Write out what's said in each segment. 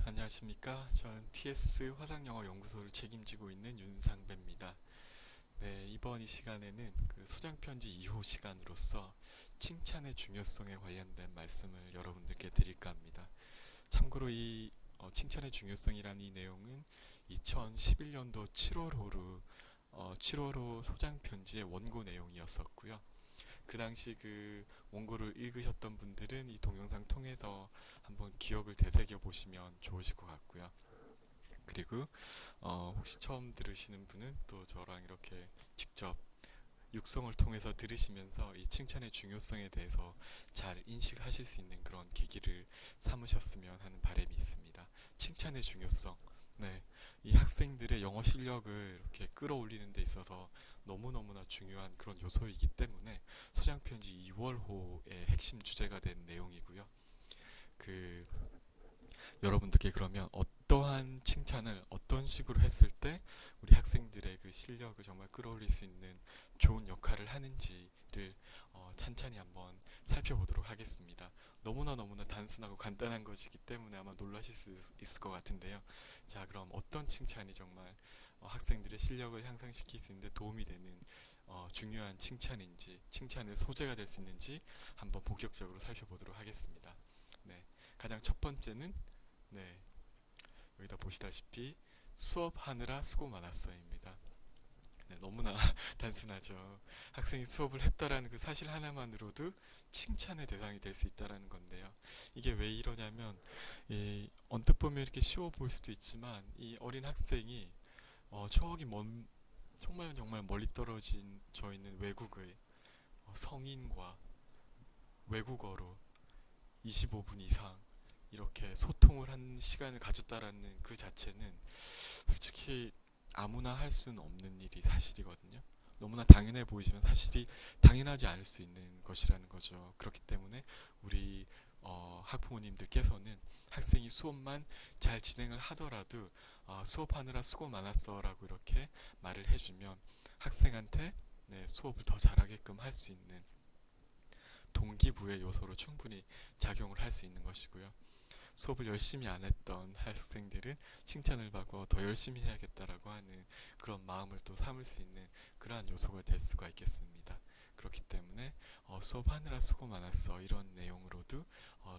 안녕하십니까. 저는 TS 화상영어 연구소를 책임지고 있는 윤상배입니다. 네, 이번 이 시간에는 그 소장편지 2호 시간으로서 칭찬의 중요성에 관련된 말씀을 여러분들께 드릴까 합니다. 참고로 이 칭찬의 중요성이라는 이 내용은 2011년도 7월호로 7월호 소장편지의 원고 내용이었었고요. 그 당시 그 원고를 읽으셨던 분들은 이 동영상 통해서 한번 기억을 되새겨 보시면 좋으실 것 같고요. 그리고 혹시 처음 들으시는 분은 또 저랑 이렇게 직접 육성을 통해서 들으시면서 이 칭찬의 중요성에 대해서 잘 인식하실 수 있는 그런 계기를 삼으셨으면 하는 바람이 있습니다. 칭찬의 중요성. 네, 이 학생들의 영어 실력을 이렇게 끌어올리는 데 있어서 너무너무나 중요한 그런 요소이기 때문에 소장편지 2월호의 핵심 주제가 된 내용이고요. 그 여러분들께 그러면 어떠한 칭찬을 어떤 식으로 했을 때 우리 학생들의 그 실력을 정말 끌어올릴 수 있는 좋은 역할을 하는지를 찬찬히 한번 살펴보도록 하겠습니다. 너무나 단순하고 간단한 것이기 때문에 아마 놀라실 수 있을 것 같은데요. 자, 그럼 어떤 칭찬이 정말 학생들의 실력을 향상시킬 수 있는데 도움이 되는 중요한 칭찬인지, 칭찬의 소재가 될 수 있는지 한번 본격적으로 살펴보도록 하겠습니다. 네, 가장 첫 번째는 네, 여기다 보시다시피 수업하느라 수고 많았어입니다. 네, 너무나 단순하죠. 학생이 수업을 했다라는 그 사실 하나만으로도 칭찬의 대상이 될 수 있다라는 건데요. 이게 왜 이러냐면 언뜻 보면 이렇게 쉬워 보일 수도 있지만 이 어린 학생이 저기 정말 멀리 떨어진 저 있는 외국의 성인과 외국어로 25분 이상 이렇게 소통을 한 시간을 가졌다라는 그 자체는 솔직히 아무나 할 수는 없는 일이 사실이거든요. 너무나 당연해 보이지만 사실이 당연하지 않을 수 있는 것이라는 거죠. 그렇기 때문에 우리 학부모님들께서는 학생이 수업만 잘 진행을 하더라도 수업하느라 수고 많았어 라고 이렇게 말을 해주면 학생한테 수업을 더 잘하게끔 할 수 있는 동기부여 요소로 충분히 작용을 할 수 있는 것이고요. 수업을 열심히 안 했던 학생들은 칭찬을 받고 더 열심히 해야겠다라고 하는 그런 마음을 또 삼을 수 있는 그러한 요소가 될 수가 있겠습니다. 그렇기 때문에 수업하느라 수고 많았어 이런 내용으로도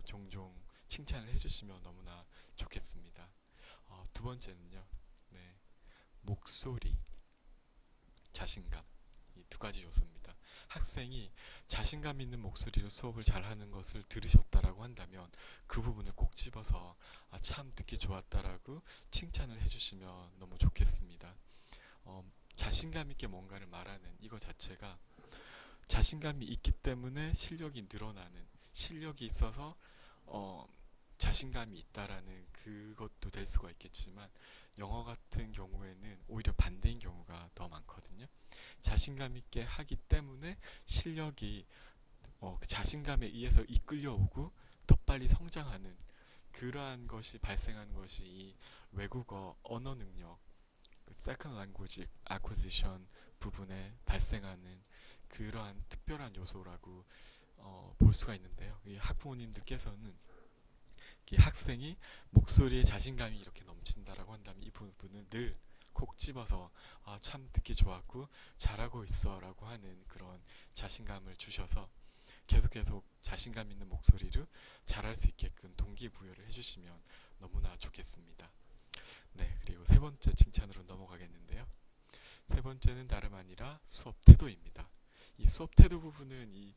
종종 칭찬을 해주시면 너무나 좋겠습니다. 두 번째는요. 네, 목소리, 자신감. 이 두 가지 요소입니다. 학생이 자신감 있는 목소리로 수업을 잘하는 것을 들으셨다라고 한다면 그 부분을 꼭 집어서 참 듣기 좋았다라고 칭찬을 해주시면 너무 좋겠습니다. 자신감 있게 뭔가를 말하는 이거 자체가 자신감이 있기 때문에 실력이 늘어나는, 실력이 있어서 자신감이 있다라는 그것도 될 수가 있겠지만 영어 같은 경우에는 오히려 반대인 경우가 더 많거든요. 자신감 있게 하기 때문에 실력이 그 자신감에 의해서 이끌려오고 더 빨리 성장하는 그러한 것이 발생하는 것이 이 외국어 언어 능력, 그 Second Language Acquisition 부분에 발생하는 그러한 특별한 요소라고 볼 수가 있는데요. 이 학부모님들께서는 이 학생이 목소리에 자신감이 이렇게 넘친다라고 한다면 이 부분은 늘 콕 집어서 참 듣기 좋았고 잘하고 있어 라고 하는 그런 자신감을 주셔서 계속 자신감 있는 목소리로 잘할 수 있게끔 동기부여를 해주시면 너무나 좋겠습니다. 네, 그리고 세 번째 칭찬으로 넘어가겠는데요. 세 번째는 다름 아니라 수업 태도입니다. 이 수업 태도 부분은 이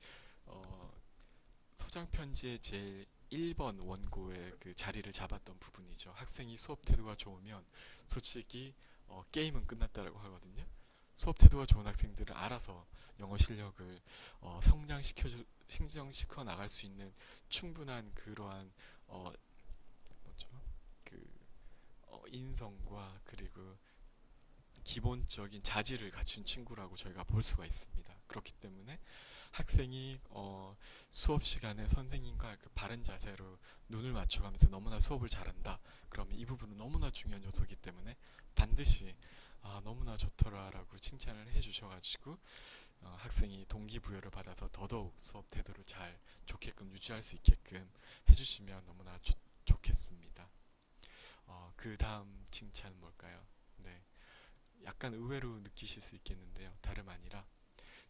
소장 편지의 제 1번 원고의 그 자리를 잡았던 부분이죠. 학생이 수업 태도가 좋으면 솔직히 게임은 끝났다라고 하거든요. 수업 태도가 좋은 학생들은 알아서 영어 실력을 성장시켜 나갈 수 있는 충분한 그러한 뭐죠? 그 인성과 그리고 기본적인 자질을 갖춘 친구라고 저희가 볼 수가 있습니다. 그렇기 때문에 학생이 수업 시간에 선생님과 그 바른 자세로 눈을 맞춰가면서 너무나 수업을 잘한다. 그러면 이 부분은 너무나 중요한 요소이기 때문에 반드시 너무나 좋더라 라고 칭찬을 해주셔가지고 학생이 동기부여를 받아서 더더욱 수업 태도를 잘 좋게끔 유지할 수 있게끔 해주시면 너무나 좋겠습니다. 그 다음 칭찬은 뭘까요? 네, 약간 의외로 느끼실 수 있겠는데요. 다름 아니라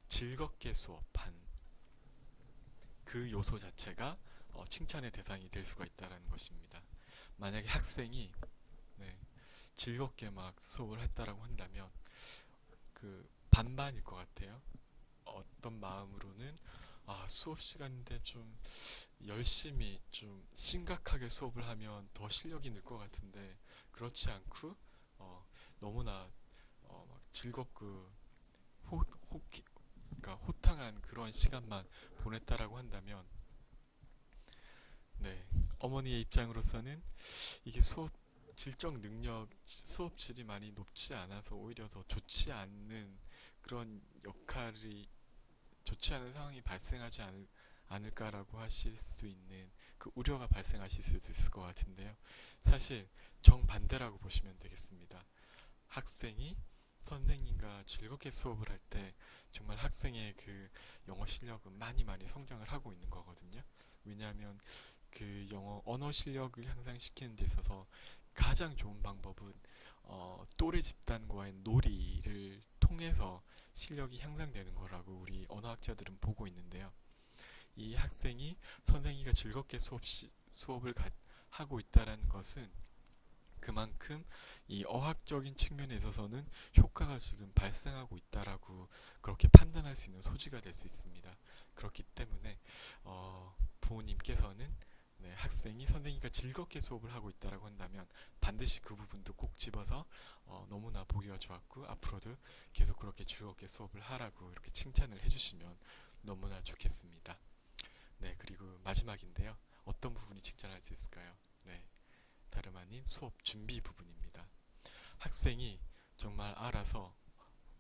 즐겁게 수업한 그 요소 자체가 칭찬의 대상이 될 수가 있다는 것입니다. 만약에 학생이 네, 즐겁게 막 수업을 했다라고 한다면 그 반반일 것 같아요. 어떤 마음으로는 수업 시간인데 좀 열심히 좀 심각하게 수업을 하면 더 실력이 늘 것 같은데 그렇지 않고 너무나 막 즐겁고 호, 호, 그러니까 호탕한 그런 시간만 보냈다라고 한다면 네, 어머니의 입장으로서는 이게 수업 질적 능력, 수업 질이 많이 높지 않아서 오히려 더 좋지 않는 그런 역할이 좋지 않은 상황이 발생하지 않을까라고 하실 수 있는 그 우려가 발생하실 수 있을 것 같은데요. 사실 정반대라고 보시면 되겠습니다. 학생이 선생님과 즐겁게 수업을 할 때 정말 학생의 그 영어 실력은 많이 많이 성장을 하고 있는 거거든요. 왜냐하면 그 영어 언어 실력을 향상시키는 데 있어서 가장 좋은 방법은 또래 집단과의 놀이를 통해서 실력이 향상되는 거라고 우리 언어학자들은 보고 있는데요. 이 학생이 선생님과 즐겁게 수업을 하고 있다는 것은 그만큼 이 어학적인 측면에 있어서는 효과가 지금 발생하고 있다라고 그렇게 판단할 수 있는 소지가 될 수 있습니다. 그렇기 때문에 부모님께서는 네, 학생이 선생님과 즐겁게 수업을 하고 있다라고 한다면 반드시 그 부분도 꼭 집어서 너무나 보기가 좋았고 앞으로도 계속 그렇게 즐겁게 수업을 하라고 이렇게 칭찬을 해주시면 너무나 좋겠습니다. 네, 그리고 마지막인데요. 어떤 부분이 칭찬할 수 있을까요? 네, 다름 아닌 수업 준비 부분입니다. 학생이 정말 알아서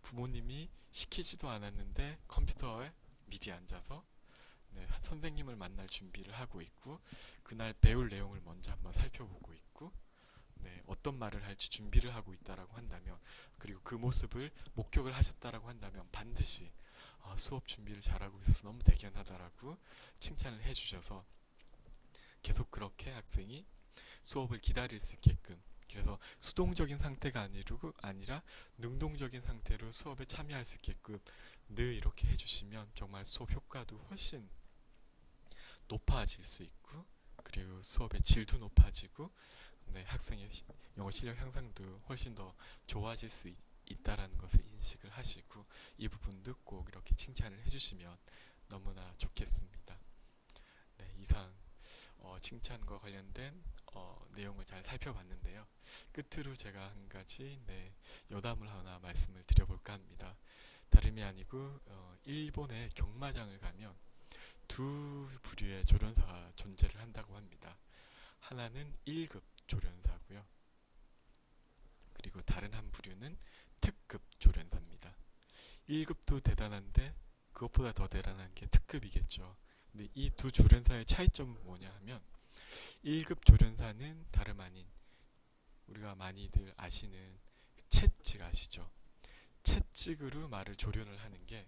부모님이 시키지도 않았는데 컴퓨터에 미리 앉아서 네, 선생님을 만날 준비를 하고 있고 그날 배울 내용을 먼저 한번 살펴보고 있고 네, 어떤 말을 할지 준비를 하고 있다라고 한다면 그리고 그 모습을 목격을 하셨다라고 한다면 반드시 수업 준비를 잘하고 있어서 너무 대견하다라고 칭찬을 해주셔서 계속 그렇게 학생이 수업을 기다릴 수 있게끔 그래서 수동적인 상태가 아니라 능동적인 상태로 수업에 참여할 수 있게끔 늘 이렇게 해주시면 정말 수업 효과도 훨씬 높아질 수 있고 그리고 수업의 질도 높아지고 네, 학생의 영어 실력 향상도 훨씬 더 좋아질 수 있다라는 것을 인식을 하시고 이 부분도 꼭 이렇게 칭찬을 해주시면 너무나 좋겠습니다. 네, 이상 칭찬과 관련된 내용을 잘 살펴봤는데요. 끝으로 제가 한 가지 여담을 하나 말씀을 드려볼까 합니다. 다름이 아니고 일본의 경마장을 가면 두 부류의 조련사가 존재를 한다고 합니다. 하나는 1급 조련사고요. 그리고 다른 한 부류는 특급 조련사입니다. 1급도 대단한데 그것보다 더 대단한 게 특급이겠죠. 근데 이 두 조련사의 차이점은 뭐냐 하면 1급 조련사는 다름 아닌 우리가 많이들 아시는 채찍 아시죠? 채찍으로 말을 조련을 하는 게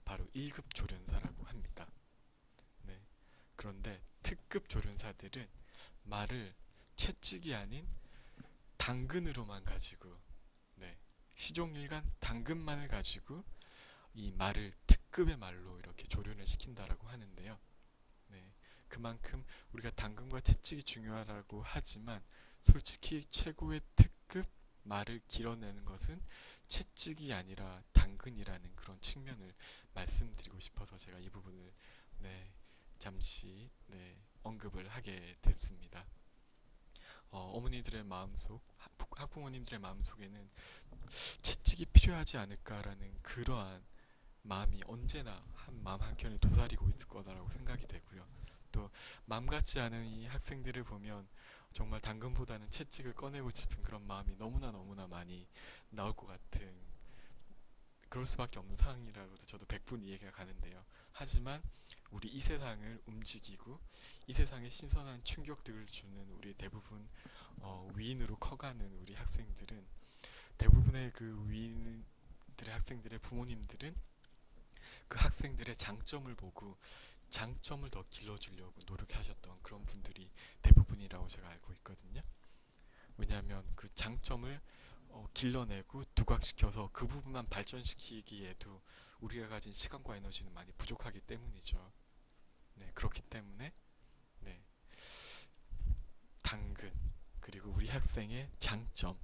바로 1급 조련사라고 합니다. 네. 그런데 특급 조련사들은 말을 채찍이 아닌 당근으로만 가지고 시종일관 당근만을 가지고 이 말을 특급의 말로 이렇게 조련을 시킨다라고 하는데요. 네, 그만큼 우리가 당근과 채찍이 중요하다고 하지만 솔직히 최고의 특급 말을 길어내는 것은 채찍이 아니라 당근이라는 그런 측면을 말씀드리고 싶어서 제가 이 부분을 잠시 언급을 하게 됐습니다. 어머니들의 마음속, 학부모님들의 마음속에는 채찍이 필요하지 않을까라는 그러한 마음이 언제나 한 마음 한켠에 도사리고 있을 거다라고 생각이 되고요. 또 마음 같지 않은 이 학생들을 보면 정말 당근보다는 채찍을 꺼내고 싶은 그런 마음이 너무나 많이 나올 것 같은 그럴 수밖에 없는 상황이라고도 저도 100분 이해가 가는데요. 하지만 우리 이 세상을 움직이고 이 세상에 신선한 충격들을 주는 우리 대부분 위인으로 커가는 우리 학생들은 대부분의 그 위인들의 학생들의 부모님들은 그 학생들의 장점을 보고 장점을 더 길러주려고 노력하셨던 그런 분들이 대부분이라고 제가 알고 있거든요. 왜냐하면 그 장점을 길러내고 두각시켜서 그 부분만 발전시키기에도 우리가 가진 시간과 에너지는 많이 부족하기 때문이죠. 네, 그렇기 때문에 네, 당근 그리고 우리 학생의 장점,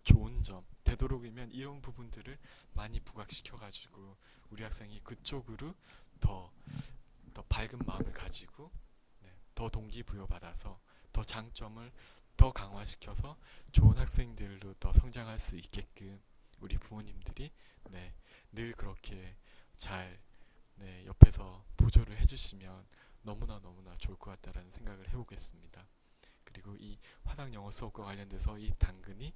좋은 점, 되도록이면 이런 부분들을 많이 부각시켜가지고 우리 학생이 그쪽으로 더, 더 밝은 마음을 가지고 네, 더 동기부여 받아서 더 장점을 더 강화시켜서 좋은 학생들로 더 성장할 수 있게끔 우리 부모님들이 네, 늘 그렇게 잘 네, 옆에서 보조를 해주시면 너무나 좋을 것 같다라는 생각을 해보겠습니다. 그리고 이 화상 영어 수업과 관련돼서 이 당근이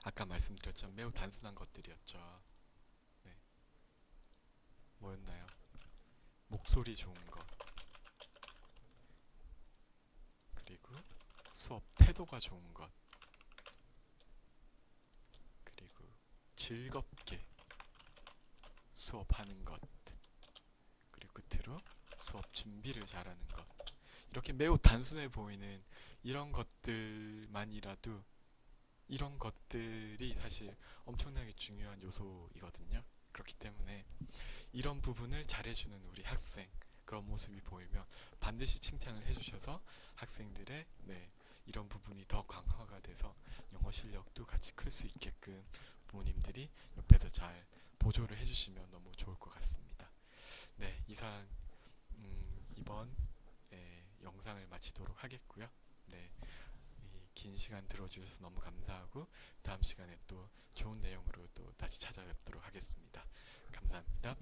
아까 말씀드렸죠. 매우 단순한 것들이었죠. 네, 뭐였나요? 목소리 좋은 것, 그리고 수업 태도가 좋은 것, 그리고 즐겁게 수업하는 것, 그리고 끝으로 수업 준비를 잘하는 것. 이렇게 매우 단순해 보이는 이런 것들만이라도 이런 것들이 사실 엄청나게 중요한 요소이거든요. 그렇기 때문에 이런 부분을 잘해주는 우리 학생 그런 모습이 보이면 반드시 칭찬을 해주셔서 학생들의 네, 이런 부분이 더 강화가 돼서 영어 실력도 같이 클 수 있게끔 부모님들이 옆에서 잘 보조를 해주시면 너무 좋을 것 같습니다. 네, 이상 이번 영상을 마치도록 하겠고요. 네, 긴 시간 들어주셔서 너무 감사하고 다음 시간에 또 좋은 내용으로 또 다시 찾아뵙도록 하겠습니다. 감사합니다.